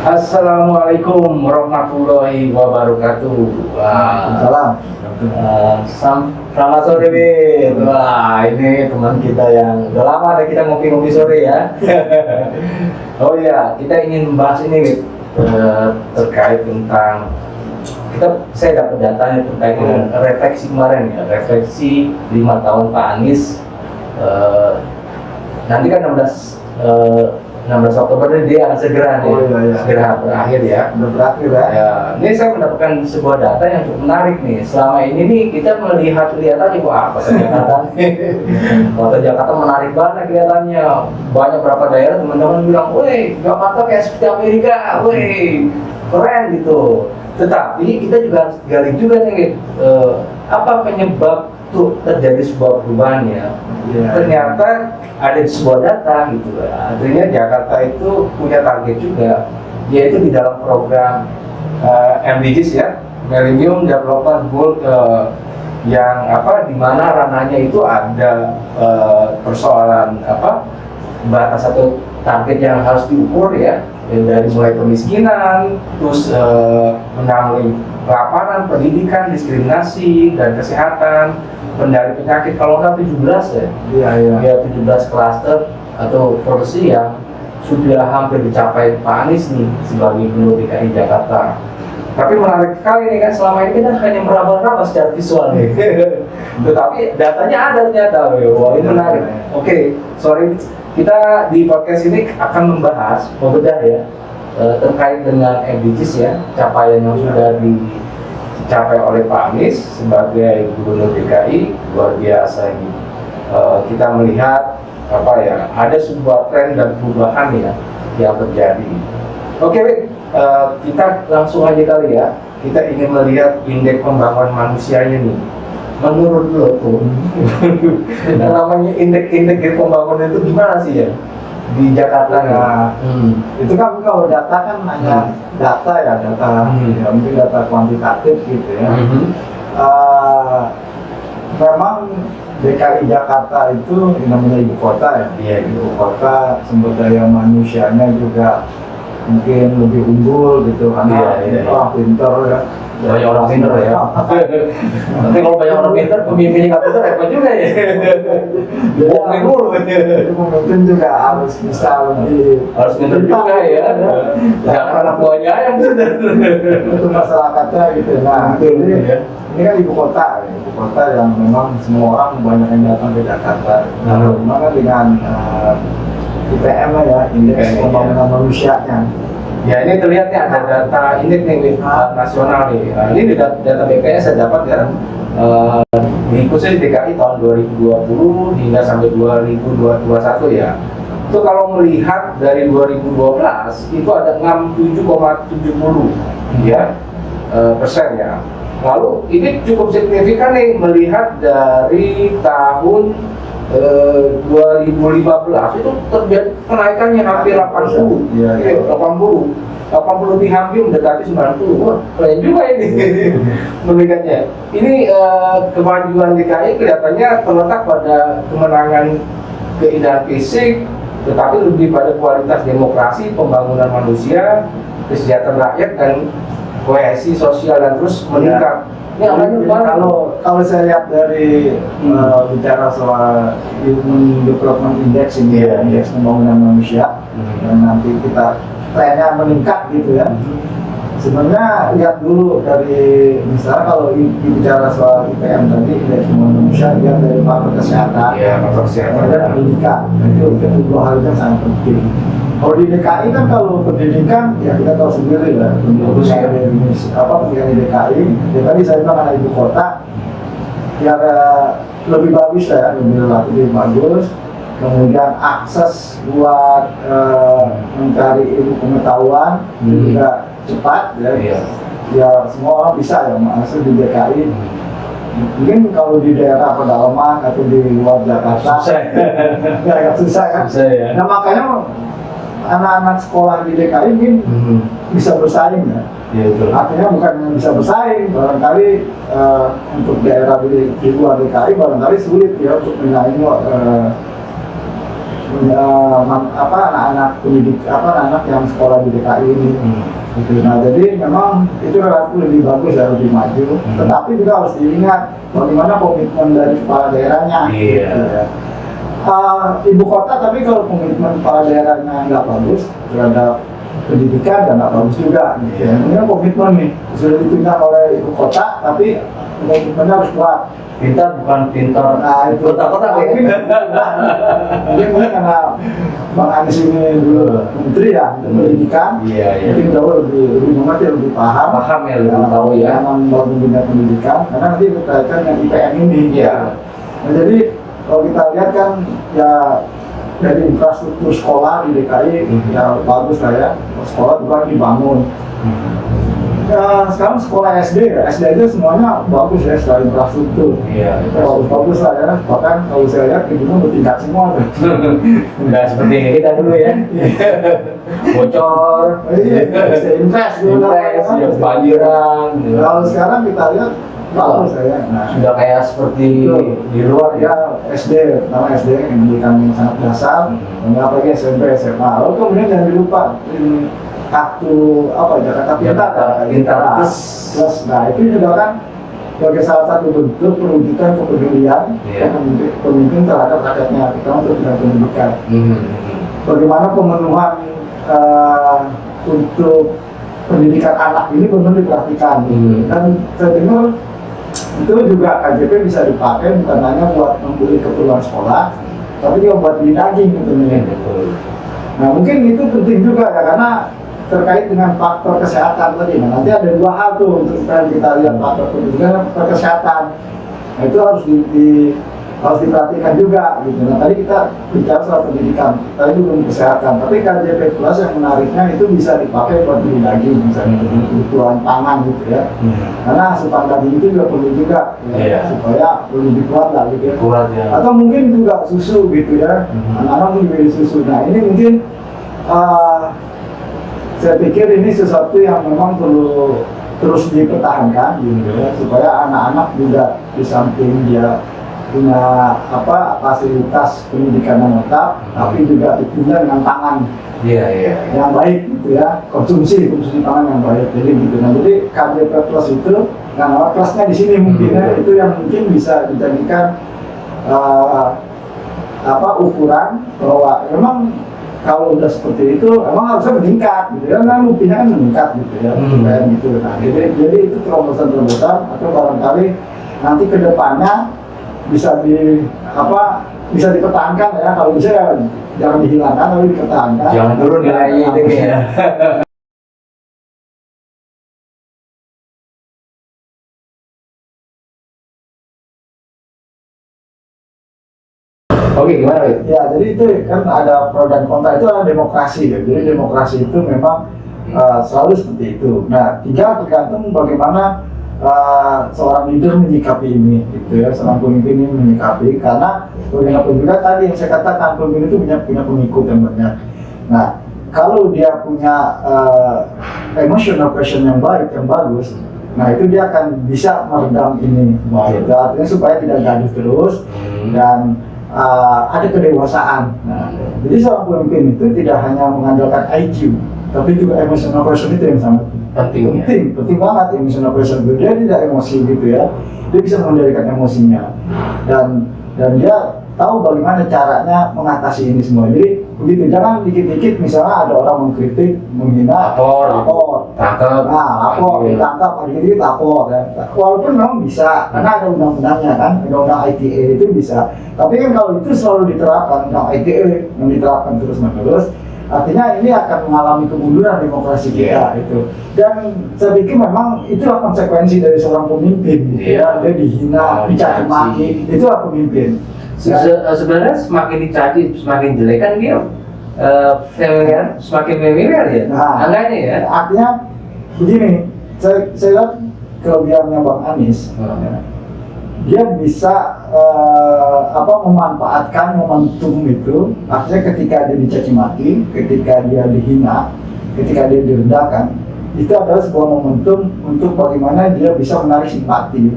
Assalamualaikum warahmatullahi wabarakatuh. Wah, Salam. selamat sore, Bin. Wah, ini teman kita yang udah lama ada kita ngopi-ngopi sore ya. Oh iya, kita ingin membahas ini, Bin, terkait tentang saya dapat datanya terkait dengan refleksi kemarin ya, refleksi 5 tahun Pak Anies. Nanti kan 16 Oktober ini dia akan segera segera berakhir ya. Udah berakhir ya. Ya, ini saya mendapatkan sebuah data yang cukup menarik nih. Selama ini nih kita lihat aja wah kota Jakarta kota Jakarta menarik banget kelihatannya. Banyak berapa daerah teman-teman bilang, "Woi, Jakarta kayak seperti Amerika, woi, keren gitu." Tetapi kita juga harus gali juga nih, apa penyebab tuh terjadi sebuah perubahan ya. Ternyata ada sebuah data gitu ya. Artinya Jakarta itu punya target juga, yaitu di dalam program MDGs ya, Millennium Development Goal, yang di mana ranahnya itu ada persoalan batas atau target yang harus diukur ya, dari mulai kemiskinan, terus menangani kelaparan, pendidikan, diskriminasi dan kesehatan, pengendali penyakit. Kalau nggak 17 ya, ya 17 klaster atau profesi yang sudah hampir dicapai Pak Anies nih sebagai Gubernur DKI Jakarta. Tapi menarik sekali nih kan, selama ini kita hanya meraba-raba secara visual nih. Tetapi datanya ada ternyata. Wah, ini menarik. Oke, sorry, kita di podcast ini akan membahas, membedah ya, terkait dengan MDGs ya, capaian yang sudah dicapai oleh Pak Anies sebagai Gubernur DKI. Luar biasa ini. Kita melihat ada sebuah tren dan perubahan ya yang terjadi. Oke, kita langsung aja kali ya. Kita ingin melihat indeks pembangunan manusianya nih. Menurut lo tuh, namanya indeks pembangunan itu gimana sih ya di Jakarta? Itu kan kalau data kan hanya data ya, ya, mungkin data kuantitatif gitu ya. Memang DKI Jakarta itu namanya ibu kota ya, ibu kota, sumber daya manusianya juga mungkin lebih unggul gitu karena pinter ya. Banyak orang pinter ya. Tapi kalau banyak orang pinter, pemimpinnya nggak pinter repot juga ya. Bohongin dulu. Pemimpin juga harus bisa harus pinter juga ya. Jangan anak buahnya yang pinter. Untuk masyarakatnya gitu. Nah, ini kan ibu kota yang memang semua orang banyak yang datang ke Jakarta. Nah, maka dengan IPM ya, indeks pembangunan manusianya. Ya, ini terlihat nih ada data indeks nih nasional nih. Ini di data BPS saya dapat ya, di khusus DKI tahun 2020 hingga sampai 2021 ya. Itu kalau melihat dari 2012 itu ada 67,70 ya persen ya. Lalu ini cukup signifikan nih melihat dari tahun 2015 itu terjadi kenaikannya hampir 80, 80 lebih, hampir mendekati 90. Wah, keren juga ini meningkatnya. Ini kemajuan DKI kelihatannya terletak pada kemenangan keindahan fisik, tetapi lebih pada kualitas demokrasi, pembangunan manusia, kesejahteraan rakyat dan kohesi sosial yang terus meningkat. Kalau saya lihat dari bicara soal Human Development Index ini, indeks pembangunan manusia, dan nanti kita trennya meningkat gitu ya. Sebenarnya lihat dulu dari misalnya kalau bicara soal IPM tadi, indeks pembangunan manusia, lihat dari faktor kesehatan, dan pendidikan. Itu kedua hal yang sangat penting. Kalau di DKI kan, kalau pendidikan ya kita tahu sendiri lah, pendidikan di DKI ya tadi saya bilang karena ibu kota ya lebih bagus ya, lebih bagus. Kemudian akses buat mencari ilmu pengetahuan juga cepat ya. Ya semua orang bisa ya masuk di DKI. Mungkin kalau di daerah pedalaman atau di luar Jakarta agak susah kan. Nah makanya anak-anak sekolah di DKI mungkin bisa bersaing ya. Artinya bukan bisa bersaing, barangkali untuk daerah di luar DKI barangkali sulit ya untuk menyaingi anak-anak pendidik anak-anak yang sekolah di DKI ini. Gitu. Nah, jadi memang itu relatif lebih bagus dan lebih maju. Tetapi juga harus diingat bagaimana komitmen dari kepala daerahnya. Gitu, ya. Ibu kota, tapi kalau komitmen kepala daerahnya nggak bagus terhadap pendidikan dan nggak bagus juga. Gitu. Ini komitmen nih sudah ditunjuk oleh ibu kota, tapi komitmennya harus kuat. Pintar bukan pintar. Nah, itu kota-kota mungkin karena Bang Anies ini dulu menteri ya pendidikan, mungkin jauh lebih mengerti, lebih paham ya, lebih tahu ya membangun dunia pendidikan, karena nanti berkaitan dengan IPM ini. Nah, jadi kalau kita lihat kan ya dari infrastruktur sekolah di DKI ya bagus lah ya, sekolah juga dibangun. Ya, sekarang sekolah SD ya, SD aja semuanya bagus ya secara infrastruktur. Bagus lah ya, bahkan kalau saya lihat gedungnya bertingkat semua tuh. Nggak seperti kita dulu ya. Bocor. Invest dulu ya, banjiran. Kalau sekarang kita lihat bagus ya. Nah, sudah kayak seperti di luar ya. SD, pertama SD pendidikan yang sangat dasar, apalagi SMP, SMA. Lalu kemudian jangan dilupa kartu Jakarta Pintar plus. Nah, itu juga kan sebagai salah satu bentuk perwujudan kepedulian pemimpin terhadap rakyatnya, terutama untuk bidang pendidikan. Bagaimana pemenuhan untuk pendidikan anak ini benar diperhatikan. Dan saya dengar itu juga KJP bisa dipakai bukan hanya buat membeli keperluan sekolah, tapi juga buat beli daging gitu. Nah, mungkin itu penting juga ya, karena terkait dengan faktor kesehatan tadi. Nah, nanti ada dua hal tuh untuk kita lihat, faktor pendidikan dan faktor kesehatan. Nah, itu harus harus diperhatikan juga gitu. Nah, tadi kita bicara soal pendidikan, tadi belum kesehatan, tapi KJP Plus yang menariknya itu bisa dipakai buat beli daging, misalnya kebutuhan pangan gitu ya. Karena asupan daging itu juga perlu juga ya, supaya lebih kuat lah gitu ya. Atau mungkin juga susu gitu ya, anak-anak mungkin beli susu. Nah, ini mungkin saya pikir ini sesuatu yang memang perlu terus dipertahankan gitu ya, supaya anak-anak juga di samping dia punya fasilitas pendidikan yang lengkap, tapi juga ditunjang dengan pangan yang baik gitu ya, konsumsi pangan yang baik. Jadi gitu. Nah, jadi KJP Plus itu, nah plusnya di sini mungkin itu yang mungkin bisa dijadikan ukuran bahwa memang kalau udah seperti itu emang harusnya meningkat gitu ya, nah buktinya kan meningkat gitu ya, kayak gitu. Nah, jadi itu terobosan-terobosan atau barangkali nanti kedepannya bisa bisa dipertahankan ya, kalau bisa ya jangan dihilangkan tapi dipertahankan. Jangan turun nilainya itu ya. Oke, gimana Wid? Ya, jadi itu kan ada pro dan kontra, itu adalah demokrasi ya. Jadi demokrasi itu memang selalu seperti itu. Nah, tinggal tergantung bagaimana seorang leader menyikapi ini, gitu ya. Seorang pemimpin ini menyikapi, karena bagaimanapun juga tadi yang saya katakan, pemimpin itu punya pengikut yang banyak. Nah, kalau dia punya emotional question yang baik, yang bagus, nah itu dia akan bisa meredam ini. Artinya supaya tidak gaduh terus dan ada kedewasaan. Nah, jadi seorang pemimpin itu tidak hanya mengandalkan IQ, tapi juga emotional question itu yang sangat penting banget. Emotional question itu dia tidak emosi gitu ya, dia bisa mengendalikan emosinya dan dia tahu bagaimana caranya mengatasi ini semua. Jadi begitu, jangan dikit-dikit misalnya ada orang mengkritik, menghina, lapor, ditangkap, dikit-dikit lapor ya. Walaupun memang bisa, karena ada undang-undangnya kan, undang-undang ITE itu bisa. Tapi kan kalau itu selalu diterapkan, undang ITE yang diterapkan terus-menerus, artinya ini akan mengalami kemunduran demokrasi kita itu. Dan saya pikir memang itulah konsekuensi dari seorang pemimpin, ya. Dia dihina, dicaci maki, itulah pemimpin. Sebenarnya semakin dicaci semakin jelek kan dia familiar, semakin familiar ya. Nah, angkanya ya. Artinya begini, saya lihat kelebihannya Bang Anies, dia bisa memanfaatkan momentum itu. Artinya ketika dia dicaci maki, ketika dia dihina, ketika dia direndahkan, itu adalah sebuah momentum untuk bagaimana dia bisa menarik simpati.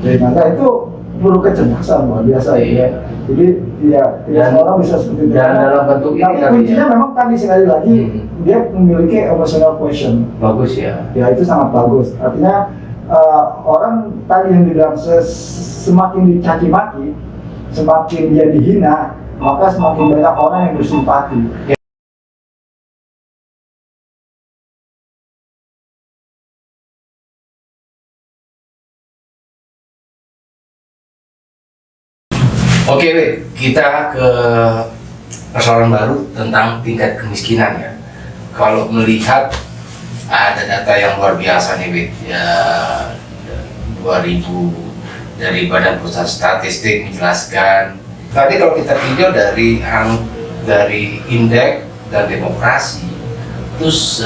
Jadi maka itu perlu kecerdasan luar biasa Iya. ya. Jadi ya tidak semua orang bisa seperti itu. Dan dalam bentuk ini Tapi kali kuncinya ya. memang tadi sekali lagi dia memiliki emotional quotient. Bagus ya. Ya itu sangat bagus. Artinya orang tadi yang bilang semakin dicaci maki, semakin dia dihina, maka semakin banyak orang yang bersimpati. Oke, Wit, kita ke persoalan baru tentang tingkat kemiskinan ya. Kalau melihat ada data yang luar biasa nih, Wit, ya 2000 dari Badan Pusat Statistik menjelaskan. Tadi kalau kita tinjau dari indeks dan demokrasi, terus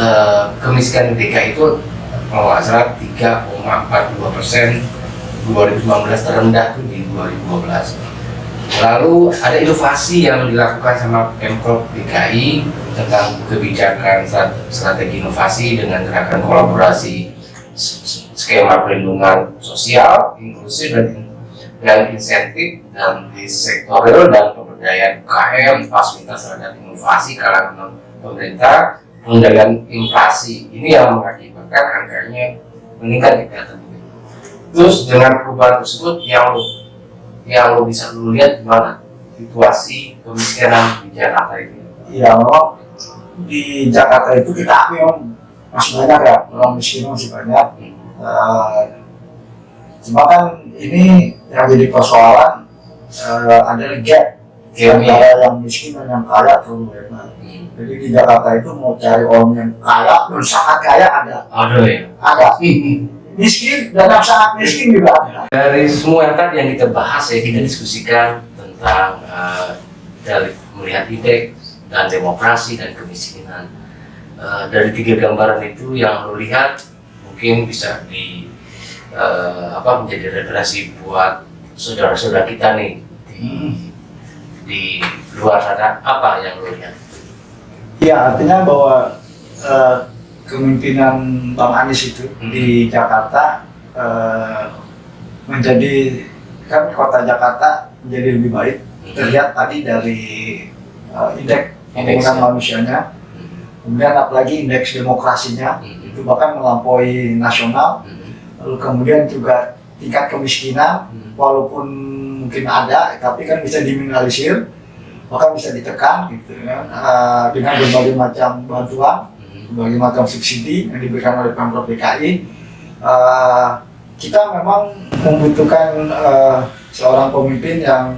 kemiskinan DKI itu kalau nggak salah 3,42%, 2015 terendah tuh di 2012. Lalu ada inovasi yang dilakukan sama Pemprov DKI tentang kebijakan strategi inovasi dengan gerakan kolaborasi skema perlindungan sosial, inklusif dan insentif dan di sektor real dan pemberdayaan UKM, fasilitas terhadap inovasi kalangan pemerintah, pengendalian inflasi. Ini yang mengakibatkan angkanya meningkat gitu. Terus dengan perubahan tersebut yang lo bisa lo lihat gimana situasi kemiskinan di Jakarta ini? Ya memang di Jakarta itu kita akui masih banyak ya orang miskin masih banyak. Cuma kan ini yang jadi persoalan ada gap antara yang miskin dan yang kaya terlalu lebar. Jadi di Jakarta itu mau cari orang yang kaya dan sangat kaya ada. Ada. Miskin dan yang sangat miskin juga ada. Dari semua yang tadi yang kita bahas ya, kita diskusikan tentang dari melihat indeks dan demokrasi dan kemiskinan. Dari 3 gambaran itu yang lo lihat mungkin bisa menjadi referensi buat saudara-saudara kita nih di luar sana, apa yang lo lihat? Ya artinya bahwa kemimpinan Bang Anies itu di Jakarta menjadi kan kota Jakarta menjadi lebih baik. Terlihat tadi dari indeks pembangunan manusianya, kemudian apalagi indeks demokrasinya itu bahkan melampaui nasional. Lalu kemudian juga tingkat kemiskinan walaupun mungkin ada tapi kan bisa diminimalisir, bahkan bisa ditekan gitu ya, dengan berbagai macam bantuan, berbagai macam subsidi yang diberikan oleh Pemprov DKI. Kita memang membutuhkan seorang pemimpin yang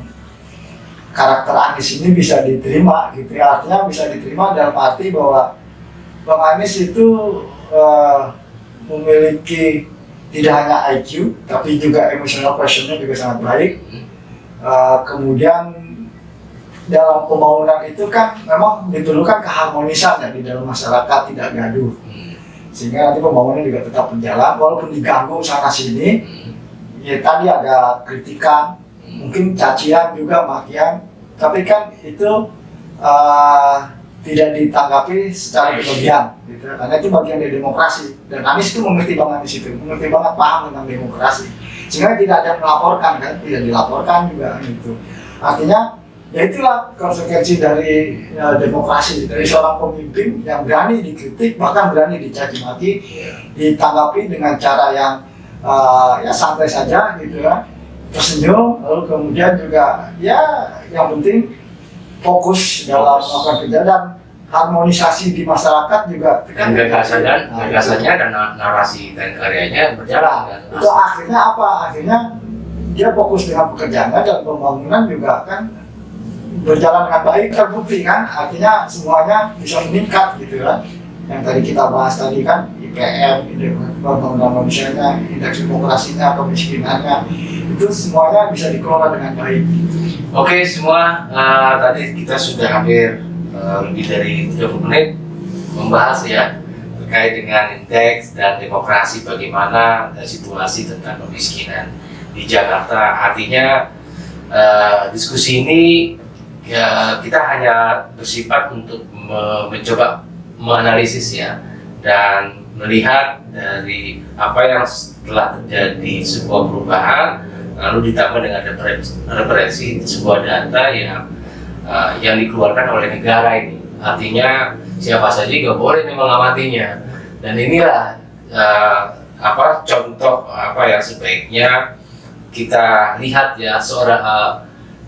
karakter Anies ini bisa diterima gitu ya. Artinya bisa diterima dalam arti bahwa Bang Anies itu memiliki tidak hanya IQ tapi juga emotional quotient-nya juga sangat baik. Kemudian dalam pembangunan itu kan memang diperlukan keharmonisannya di dalam masyarakat, tidak gaduh, sehingga nanti pembangunan juga tetap berjalan walaupun diganggu sana sini. Ya tadi ada kritikan, mungkin cacian juga, makian, tapi kan itu tidak ditanggapi secara berlebihan gitu. Karena itu bagian dari demokrasi dan Anies itu mengerti banget di situ, mengerti banget, paham tentang demokrasi, sehingga tidak ada yang melaporkan kan, tidak dilaporkan juga gitu. Artinya ya itulah konsekuensi dari demokrasi, dari seorang pemimpin yang berani dikritik, bahkan berani dicaci maki, ditanggapi dengan cara yang ya santai saja gitu ya, tersenyum, lalu kemudian juga ya yang penting fokus dalam melakukan kerja dan harmonisasi di masyarakat juga. Dan gagasannya dan narasi dan karyanya berjalan. Itu akhirnya apa? Akhirnya dia fokus dengan pekerjaannya dan pembangunan juga kan berjalan dengan baik, terbukti kan, artinya semuanya bisa meningkat gitu kan. Yang tadi kita bahas tadi kan, IPM, indeks pembangunan manusianya, indeks demokrasinya, kemiskinannya, itu semuanya bisa dikelola dengan baik. Oke semua, tadi kita sudah hampir lebih dari 30 menit membahas ya terkait dengan indeks dan demokrasi, bagaimana situasi tentang kemiskinan di Jakarta. Artinya diskusi ini ya kita hanya bersifat untuk mencoba menganalisis ya dan melihat dari apa yang telah terjadi sebuah perubahan lalu ditambah dengan referensi sebuah data yang dikeluarkan oleh negara ini. Artinya siapa saja nggak boleh nih mengamatinya. Dan inilah contoh yang sebaiknya kita lihat ya, seorang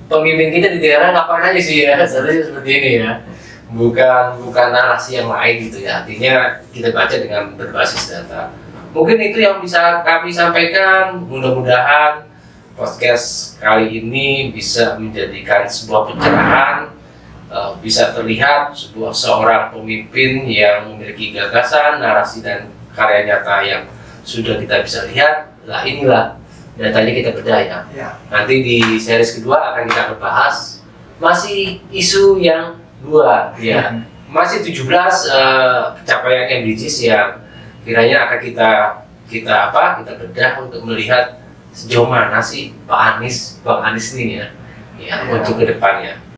pemimpin kita di daerah ngapain aja sih ya, seharusnya seperti ini ya, bukan narasi yang lain gitu ya. Artinya kita baca dengan berbasis data. Mungkin itu yang bisa kami sampaikan. Mudah-mudahan podcast kali ini bisa menjadikan sebuah pencerahan, bisa terlihat seorang pemimpin yang memiliki gagasan, narasi dan karya nyata yang sudah kita bisa lihat. Lah inilah datanya kita bedah ya. Nanti di series kedua akan kita bahas masih isu yang dua ya. Masih 17 pencapaian MDGs yang kiranya akan kita bedah untuk melihat sejauh mana sih Bang Anies ini ya untuk ke depannya.